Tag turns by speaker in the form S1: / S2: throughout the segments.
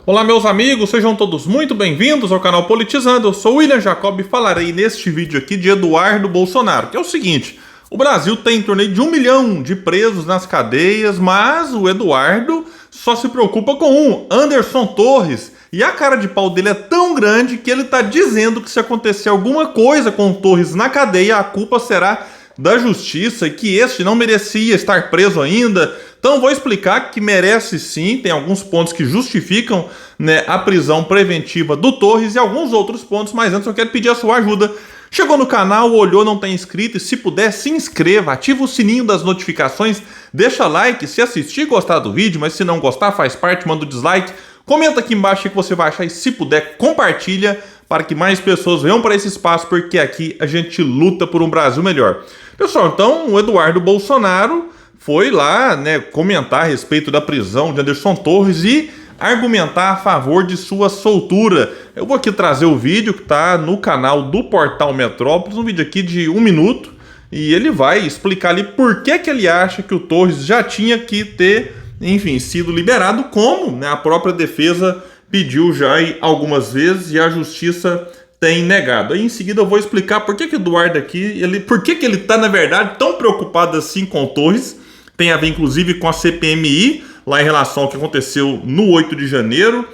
S1: Olá meus amigos, sejam todos muito bem-vindos ao canal Politizando. Eu sou o William Jacob e falarei neste vídeo aqui de Eduardo Bolsonaro, que é o seguinte: o Brasil tem em torno de 1 milhão de presos nas cadeias, mas o Eduardo só se preocupa com um, Anderson Torres, e a cara de pau dele é tão grande que ele está dizendo que se acontecer alguma coisa com o Torres na cadeia, a culpa será da justiça e que este não merecia estar preso ainda. Então vou explicar que merece sim, tem alguns pontos que justificam, né, a prisão preventiva do Torres e alguns outros pontos, mas antes eu quero pedir a sua ajuda. Chegou no canal, olhou, não tem inscrito, e se puder se inscreva, ativa o sininho das notificações, deixa like se assistir e gostar do vídeo, mas se não gostar faz parte, manda o dislike, comenta aqui embaixo o que você vai achar e se puder compartilha para que mais pessoas venham para esse espaço, porque aqui a gente luta por um Brasil melhor. Pessoal, então o Eduardo Bolsonaro foi lá, né, comentar a respeito da prisão de Anderson Torres e argumentar a favor de sua soltura. Eu vou aqui trazer o vídeo que está no canal do Portal Metrópolis, um vídeo aqui de 1 minuto, e ele vai explicar ali por que que ele acha que o Torres já tinha que ter, enfim, sido liberado, como, né, a própria defesa pediu já algumas vezes e a justiça tem negado. Aí em seguida eu vou explicar por que que o Eduardo aqui, por que que ele está, na verdade, tão preocupado assim com o Torres. Tem a ver, inclusive, com a CPMI, lá em relação ao que aconteceu no 8 de janeiro.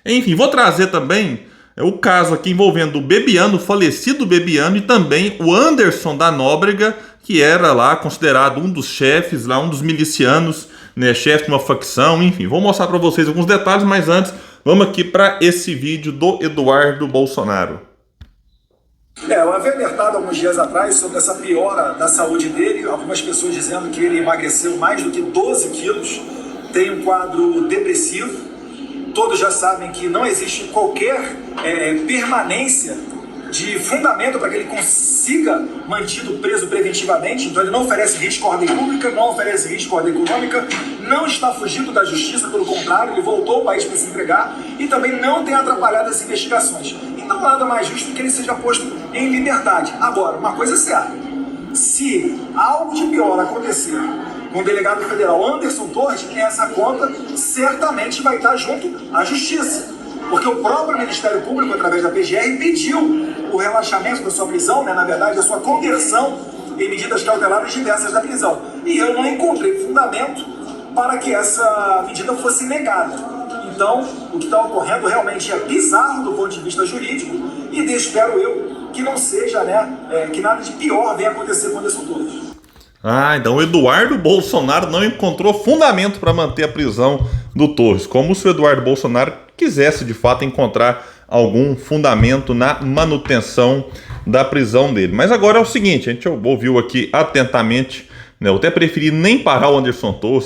S1: Enfim, vou trazer também o caso aqui envolvendo o Bebiano, o falecido Bebiano, e também o Anderson da Nóbrega, que era lá considerado um dos chefes, lá um dos milicianos, né, chefe de uma facção. Enfim, vou mostrar para vocês alguns detalhes, mas antes, vamos aqui para esse vídeo do Eduardo Bolsonaro.
S2: Eu havia alertado alguns dias atrás sobre essa piora da saúde dele, algumas pessoas dizendo que ele emagreceu mais do que 12 quilos, tem um quadro depressivo, todos já sabem que não existe qualquer permanência de fundamento para que ele consiga mantido preso preventivamente, então ele não oferece risco à ordem pública, não oferece risco à ordem econômica, não está fugindo da justiça, pelo contrário, ele voltou ao país para se entregar e também não tem atrapalhado as investigações. Então nada mais justo que ele seja posto em liberdade. Agora, uma coisa é certa, se algo de pior acontecer com o delegado federal Anderson Torres, essa conta certamente vai estar junto à justiça. Porque o próprio Ministério Público, através da PGR, pediu o relaxamento da sua prisão, né, na verdade, a sua conversão em medidas cautelares diversas da prisão. E eu não encontrei fundamento para que essa medida fosse negada. Então, o que está ocorrendo realmente é bizarro do ponto de vista jurídico e espero eu que não seja, né, que nada de pior venha acontecer com Anderson Torres.
S1: Então o Eduardo Bolsonaro não encontrou fundamento para manter a prisão do Torres, como se o Eduardo Bolsonaro quisesse de fato encontrar algum fundamento na manutenção da prisão dele. Mas agora é o seguinte, a gente ouviu aqui atentamente, né, eu até preferi nem parar o Anderson Torres,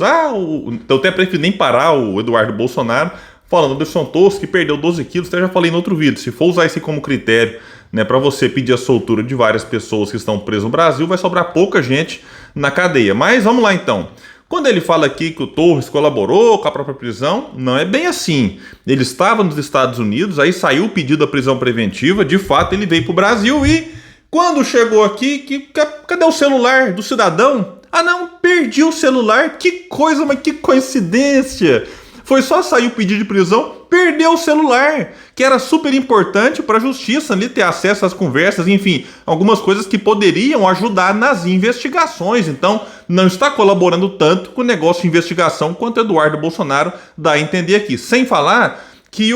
S1: eu até preferi nem parar o Eduardo Bolsonaro, falando do Anderson Torres que perdeu 12 quilos, até já falei em outro vídeo, se for usar isso como critério, né, para você pedir a soltura de várias pessoas que estão presas no Brasil, vai sobrar pouca gente na cadeia. Mas vamos lá então. Quando ele fala aqui que o Torres colaborou com a própria prisão, não é bem assim. Ele estava nos Estados Unidos, aí saiu o pedido da prisão preventiva, de fato ele veio para o Brasil e quando chegou aqui, cadê o celular do cidadão? Ah não, perdi o celular, que coisa, mas que coincidência! Foi só sair o pedido de prisão, perdeu o celular, que era super importante para a justiça ali ter acesso às conversas, enfim, algumas coisas que poderiam ajudar nas investigações. Então, não está colaborando tanto com o negócio de investigação quanto Eduardo Bolsonaro dá a entender aqui. Sem falar que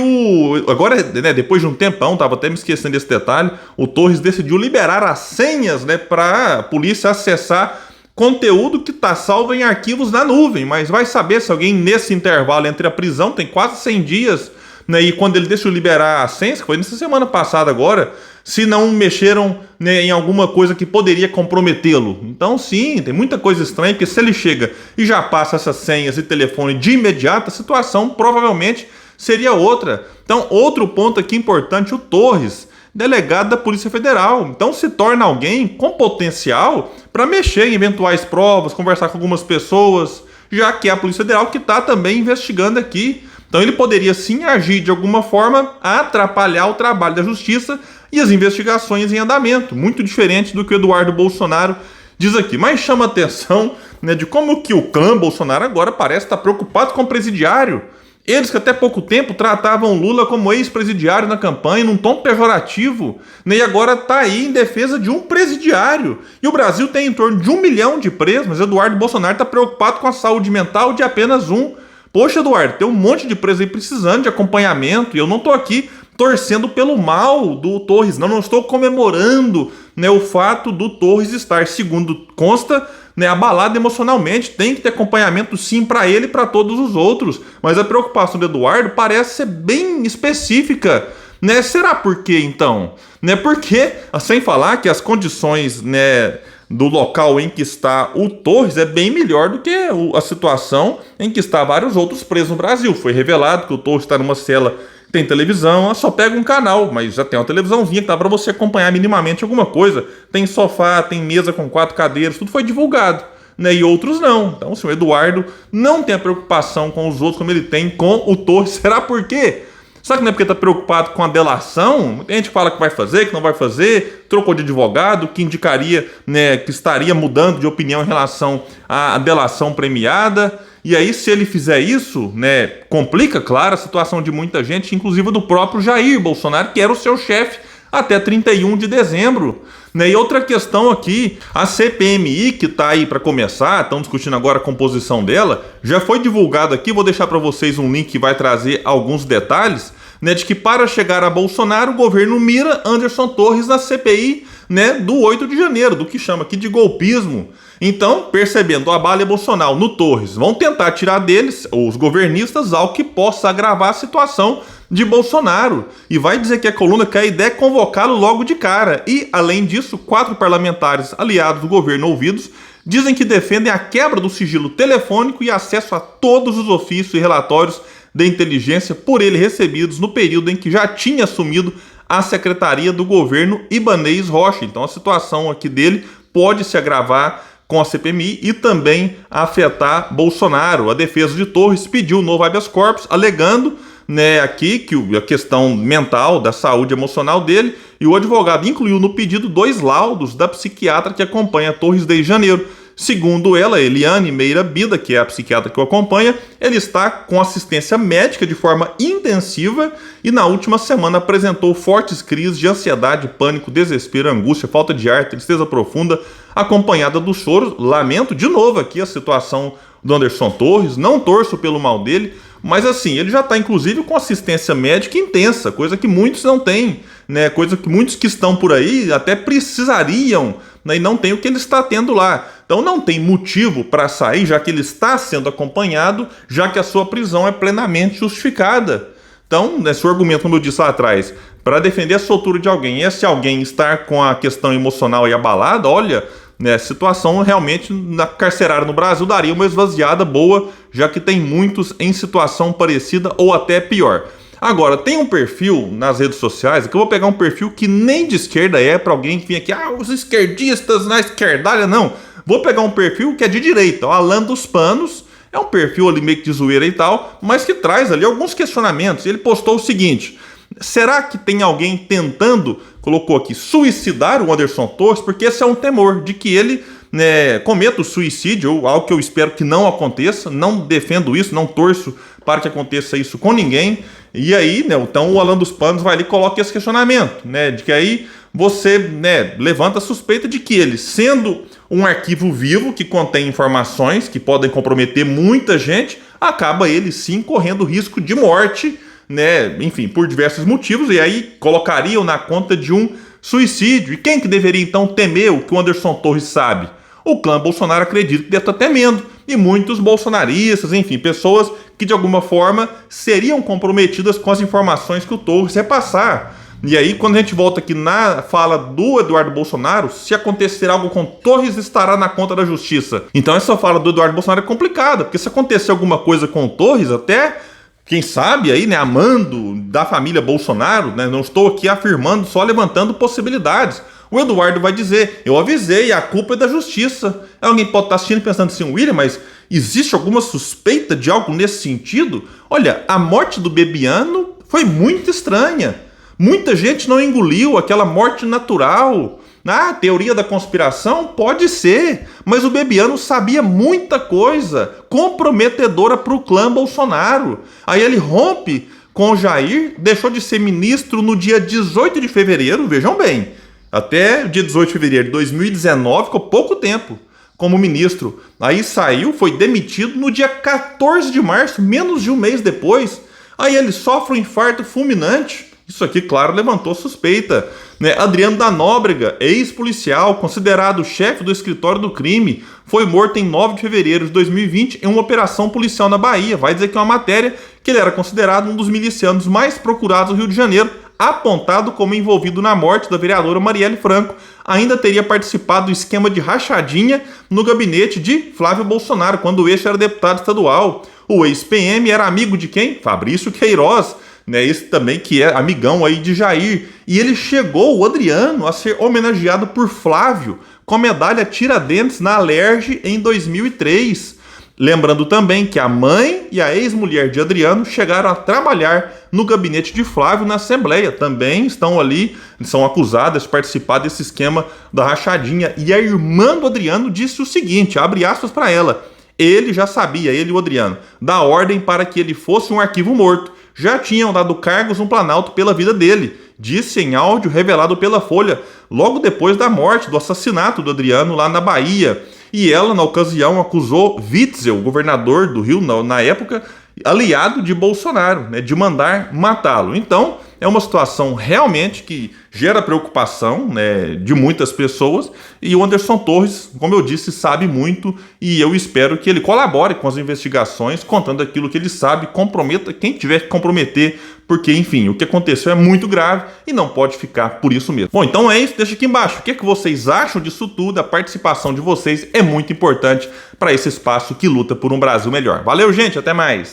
S1: agora, né, depois de um tempão, estava até me esquecendo desse detalhe, o Torres decidiu liberar as senhas, né, para a polícia acessar conteúdo que está salvo em arquivos na nuvem, mas vai saber se alguém nesse intervalo entre a prisão, tem quase 100 dias, né, e quando ele decidiu liberar a senha, que foi nessa semana passada agora, se não mexeram, né, em alguma coisa que poderia comprometê-lo. Então sim, tem muita coisa estranha, porque se ele chega e já passa essas senhas e telefone de imediato, a situação provavelmente seria outra. Então outro ponto aqui importante, o Torres, delegado da Polícia Federal, então se torna alguém com potencial para mexer em eventuais provas, conversar com algumas pessoas, já que é a Polícia Federal que está também investigando aqui. Então ele poderia sim agir de alguma forma a atrapalhar o trabalho da justiça e as investigações em andamento, muito diferente do que o Eduardo Bolsonaro diz aqui. Mas chama atenção, né, de como que o clã Bolsonaro agora parece estar preocupado com o presidiário. Eles que até pouco tempo tratavam Lula como ex-presidiário na campanha, num tom pejorativo, né? E agora está aí em defesa de um presidiário. E o Brasil tem em torno de 1 milhão de presos, mas Eduardo Bolsonaro está preocupado com a saúde mental de apenas um. Poxa, Eduardo, tem um monte de preso aí precisando de acompanhamento, e eu não estou aqui torcendo pelo mal do Torres, não estou comemorando, né, o fato do Torres estar, segundo consta, né, abalado emocionalmente. Tem que ter acompanhamento sim para ele e para todos os outros, mas a preocupação do Eduardo parece ser bem específica, né? Será por quê então? Né, porque, sem falar que as condições, né, do local em que está o Torres é bem melhor do que a situação em que está vários outros presos no Brasil. Foi revelado que o Torres está numa cela, tem televisão, só pega um canal, mas já tem uma televisãozinha que dá para você acompanhar minimamente alguma coisa. Tem sofá, tem mesa com 4 cadeiras, tudo foi divulgado, né? E outros não. Então, assim, o Eduardo não tem a preocupação com os outros como ele tem com o Torres. Será por quê? Será que não é porque está preocupado com a delação? Muita gente fala que vai fazer, que não vai fazer, trocou de advogado, que indicaria, né, que estaria mudando de opinião em relação à delação premiada. E aí, se ele fizer isso, né, complica, claro, a situação de muita gente, inclusive do próprio Jair Bolsonaro, que era o seu chefe até 31 de dezembro. Né? E outra questão aqui, a CPMI, que está aí para começar, estão discutindo agora a composição dela, já foi divulgado aqui, vou deixar para vocês um link que vai trazer alguns detalhes, né, de que para chegar a Bolsonaro, o governo mira Anderson Torres na CPI, né, do 8 de janeiro, do que chama aqui de golpismo. Então, percebendo o abalo emocional no Torres, vão tentar tirar deles, os governistas, algo que possa agravar a situação de Bolsonaro. E vai dizer que a coluna que a ideia é convocá-lo logo de cara. E, além disso, 4 parlamentares aliados do governo ouvidos dizem que defendem a quebra do sigilo telefônico e acesso a todos os ofícios e relatórios de inteligência por ele recebidos no período em que já tinha assumido a secretaria do governo Ibanez Rocha. Então, a situação aqui dele pode se agravar com a CPMI e também afetar Bolsonaro. A defesa de Torres pediu um novo habeas corpus, alegando, né, aqui que a questão mental, da saúde emocional dele, e o advogado incluiu no pedido 2 laudos da psiquiatra que acompanha Torres desde janeiro. Segundo ela, Eliane Meira Bida, que é a psiquiatra que o acompanha, ele está com assistência médica de forma intensiva e na última semana apresentou fortes crises de ansiedade, pânico, desespero, angústia, falta de ar, tristeza profunda, acompanhada do choro. Lamento de novo aqui a situação do Anderson Torres, não torço pelo mal dele, mas assim, ele já está inclusive com assistência médica intensa, coisa que muitos não têm, né? Coisa que muitos que estão por aí até precisariam, né? E não tem o que ele está tendo lá. Então não tem motivo para sair, já que ele está sendo acompanhado, já que a sua prisão é plenamente justificada. Então, nesse argumento, como eu disse lá atrás, para defender a soltura de alguém, e se alguém estar com a questão emocional e abalada, olha, né, a situação realmente na carcerária no Brasil daria uma esvaziada boa, já que tem muitos em situação parecida ou até pior. Agora, tem um perfil nas redes sociais, que eu vou pegar um perfil que nem de esquerda é, para alguém que vem aqui, os esquerdistas na esquerdalha, não. Vou pegar um perfil que é de direita, o Alan dos Panos, é um perfil ali meio que de zoeira e tal, mas que traz ali alguns questionamentos. Ele postou o seguinte: será que tem alguém tentando, colocou aqui, suicidar o Anderson Torres? Porque esse é um temor de que ele, né, cometa o suicídio, ou algo que eu espero que não aconteça. Não defendo isso, não torço para que aconteça isso com ninguém. E aí, né, então o Alan dos Panos vai ali e coloca esse questionamento, né, de que aí você, né, levanta a suspeita de que ele, sendo um arquivo vivo que contém informações que podem comprometer muita gente, acaba ele sim correndo risco de morte, né, enfim, por diversos motivos, e aí colocariam na conta de um suicídio. E quem que deveria então temer o que o Anderson Torres sabe? O clã Bolsonaro acredita que deve estar temendo, e muitos bolsonaristas, enfim, pessoas que de alguma forma seriam comprometidas com as informações que o Torres repassar. E aí, quando a gente volta aqui na fala do Eduardo Bolsonaro, se acontecer algo com Torres, estará na conta da justiça. Então essa fala do Eduardo Bolsonaro é complicada, porque se acontecer alguma coisa com o Torres, até, quem sabe aí, né, amando da família Bolsonaro, né, não estou aqui afirmando, só levantando possibilidades. O Eduardo vai dizer, eu avisei, a culpa é da justiça. Alguém pode estar assistindo pensando assim, William, mas existe alguma suspeita de algo nesse sentido? Olha, a morte do Bebiano foi muito estranha. Muita gente não engoliu aquela morte natural, Ah, teoria da conspiração? Pode ser, mas o Bebiano sabia muita coisa comprometedora para o clã Bolsonaro. Aí ele rompe com o Jair, deixou de ser ministro no dia 18 de fevereiro, vejam bem, até o dia 18 de fevereiro de 2019, ficou pouco tempo como ministro. Aí saiu, foi demitido no dia 14 de março, menos de um mês depois. Aí ele sofre um infarto fulminante. Isso aqui, claro, levantou suspeita, né? Adriano da Nóbrega, ex-policial, considerado chefe do escritório do crime, foi morto em 9 de fevereiro de 2020 em uma operação policial na Bahia. Vai dizer que é uma matéria que ele era considerado um dos milicianos mais procurados do Rio de Janeiro, apontado como envolvido na morte da vereadora Marielle Franco. Ainda teria participado do esquema de rachadinha no gabinete de Flávio Bolsonaro, quando este era deputado estadual. O ex-PM era amigo de quem? Fabrício Queiroz, né, esse também que é amigão aí de Jair. E ele chegou, o Adriano, a ser homenageado por Flávio com a medalha Tiradentes na Alerj em 2003. Lembrando também que a mãe e a ex-mulher de Adriano chegaram a trabalhar no gabinete de Flávio na Assembleia. Também estão ali, são acusadas de participar desse esquema da rachadinha. E a irmã do Adriano disse o seguinte, abre aspas para ela: ele já sabia, ele e o Adriano, da ordem para que ele fosse um arquivo morto. Já tinham dado cargos no Planalto pela vida dele, disse em áudio revelado pela Folha, logo depois da morte, do assassinato do Adriano lá na Bahia. E ela, na ocasião, acusou Witzel, governador do Rio, na época, aliado de Bolsonaro, né, de mandar matá-lo. Então, é uma situação realmente que gera preocupação, né, de muitas pessoas, e o Anderson Torres, como eu disse, sabe muito, e eu espero que ele colabore com as investigações, contando aquilo que ele sabe, comprometa quem tiver que comprometer, porque, enfim, o que aconteceu é muito grave e não pode ficar por isso mesmo. Bom, então é isso, deixa aqui embaixo. O que vocês acham disso tudo? A participação de vocês é muito importante para esse espaço que luta por um Brasil melhor. Valeu, gente, até mais!